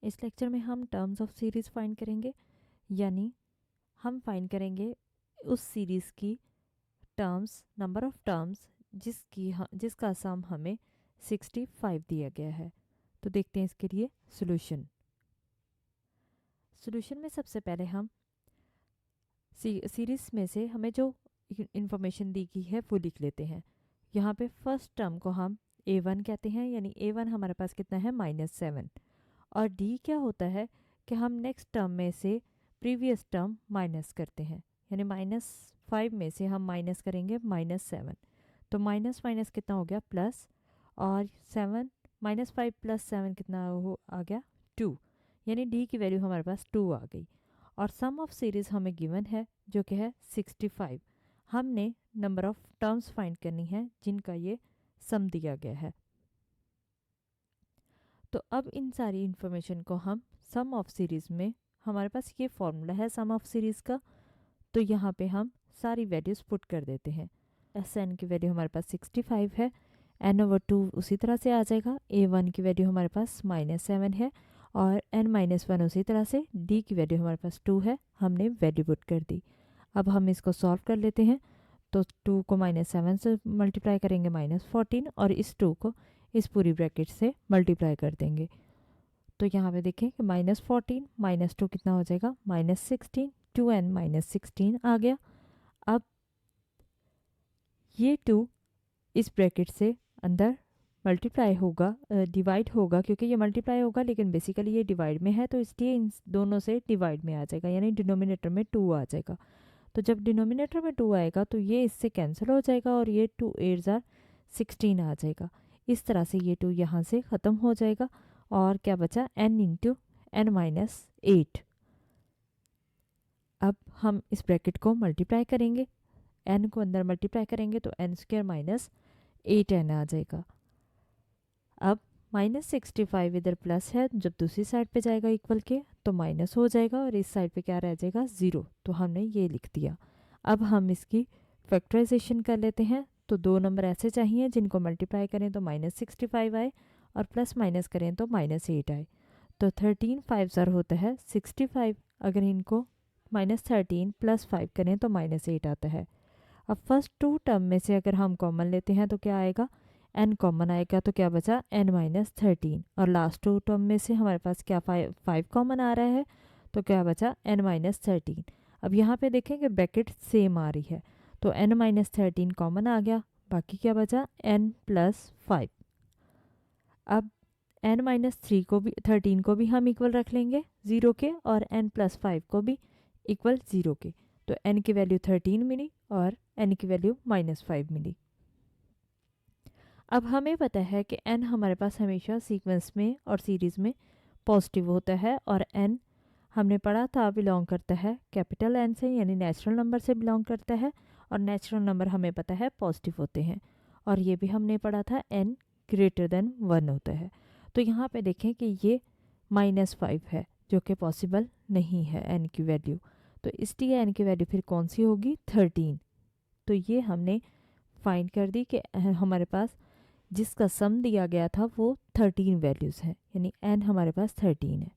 इस लेक्चर में हम टर्म्स ऑफ सीरीज़ फाइंड करेंगे, यानी हम फाइंड करेंगे उस सीरीज़ की टर्म्स, नंबर ऑफ टर्म्स जिसका सम हमें 65 दिया गया है। तो देखते हैं इसके लिए सॉल्यूशन में सबसे पहले हम सीरीज़ में से हमें जो इंफॉर्मेशन दी गई है वो लिख लेते हैं। यहाँ पे फर्स्ट टर्म को हम a1 कहते हैं, यानी a1 हमारे पास कितना है -7। और d क्या होता है कि हम नेक्स्ट टर्म में से प्रीवियस टर्म माइनस करते हैं, यानी -5 में से हम माइनस करेंगे -7। तो माइनस माइनस कितना हो गया प्लस, और 7 -5 + 7 कितना आ गया 2, यानी d की वैल्यू हमारे पास 2 आ गई। और सम ऑफ सीरीज़ हमें गिवन है जो कि है 65। हमने नंबर ऑफ टर्म्स फाइंड करनी है जिनका ये सम दिया गया है। तो अब इन सारी इन्फॉर्मेशन को हम सम ऑफ सीरीज़ में, हमारे पास ये फॉर्मूला है सम ऑफ सीरीज़ का, तो यहाँ पे हम सारी वैल्यूज़ पुट कर देते हैं। एन की वैल्यू हमारे पास 65 है, n/2 उसी तरह से आ जाएगा। a1 की वैल्यू हमारे पास -7 है, और n-1 उसी तरह से। d की वैल्यू हमारे पास 2 है, हमने वैल्यू पुट कर दी। अब हम इसको सॉल्व कर लेते हैं। तो 2 को -7 से मल्टीप्लाई करेंगे -14, और इस 2 को इस पूरी ब्रैकेट से मल्टीप्लाई कर देंगे। तो यहाँ पे देखें कि -14 -2 कितना हो जाएगा -16, 2n -16 आ गया। अब ये 2 इस ब्रैकेट से अंदर मल्टीप्लाई होगा, डिवाइड होगा, क्योंकि ये मल्टीप्लाई होगा लेकिन बेसिकली ये डिवाइड में है, तो इसलिए इन दोनों से डिवाइड में आ जाएगा, यानी डिनोमिनेटर में 2 आ जाएगा। तो जब डिनोमिनेटर में 2 आएगा तो ये इससे कैंसिल हो जाएगा, और ये 2 8 जार 16 आ जाएगा। इस तरह से ये 2 यहाँ से ख़त्म हो जाएगा, और क्या बचा n × n-8। अब हम इस ब्रैकेट को मल्टीप्लाई करेंगे, n को अंदर मल्टीप्लाई करेंगे तो n² - 8n आ जाएगा। अब -65 इधर प्लस है, जब दूसरी साइड पे जाएगा इक्वल के तो माइनस हो जाएगा, और इस साइड पे क्या रह जाएगा 0। तो हमने ये लिख दिया। अब हम इसकी फैक्टराइजेशन कर लेते हैं। तो 2 नंबर ऐसे चाहिए जिनको मल्टीप्लाई करें तो -65 आए, और प्लस माइनस करें तो -8 आए। तो 13 5 होता है 65। अगर इनको -13 + 5 करें तो -8 आता है। अब फर्स्ट 2 टर्म में से अगर हम कॉमन लेते हैं तो क्या आएगा, n कॉमन आएगा, तो क्या बचा n-13। और लास्ट 2 टर्म में से हमारे पास क्या 5 कॉमन आ रहा है, तो क्या बचा n-13। अब यहाँ पे देखें कि ब्रैकेट सेम आ रही है, तो n-13 कॉमन आ गया, बाकी क्या बचा n + 5। अब n-3 को भी 13 को भी हम इक्वल रख लेंगे 0 के, और n + 5 को भी इक्वल 0 के। तो n की वैल्यू 13 मिली, और n की वैल्यू -5 मिली। अब हमें पता है कि n हमारे पास हमेशा सीक्वेंस में और सीरीज़ में पॉजिटिव होता है, और n हमने पढ़ा था बिलोंग करता है कैपिटल N से, यानी नेचुरल नंबर से बिलोंग करता है, और नेचुरल नंबर हमें पता है पॉजिटिव होते हैं। और ये भी हमने पढ़ा था n > 1 होता है। तो यहाँ पे देखें कि ये -5 है, जो कि पॉसिबल नहीं है n की वैल्यू। तो इसलिए n की वैल्यू फिर कौन सी होगी 13। तो ये हमने फाइंड कर दी कि हमारे पास जिसका सम दिया गया था वो 13 वैल्यूज़ हैं, यानी n हमारे पास 13 है।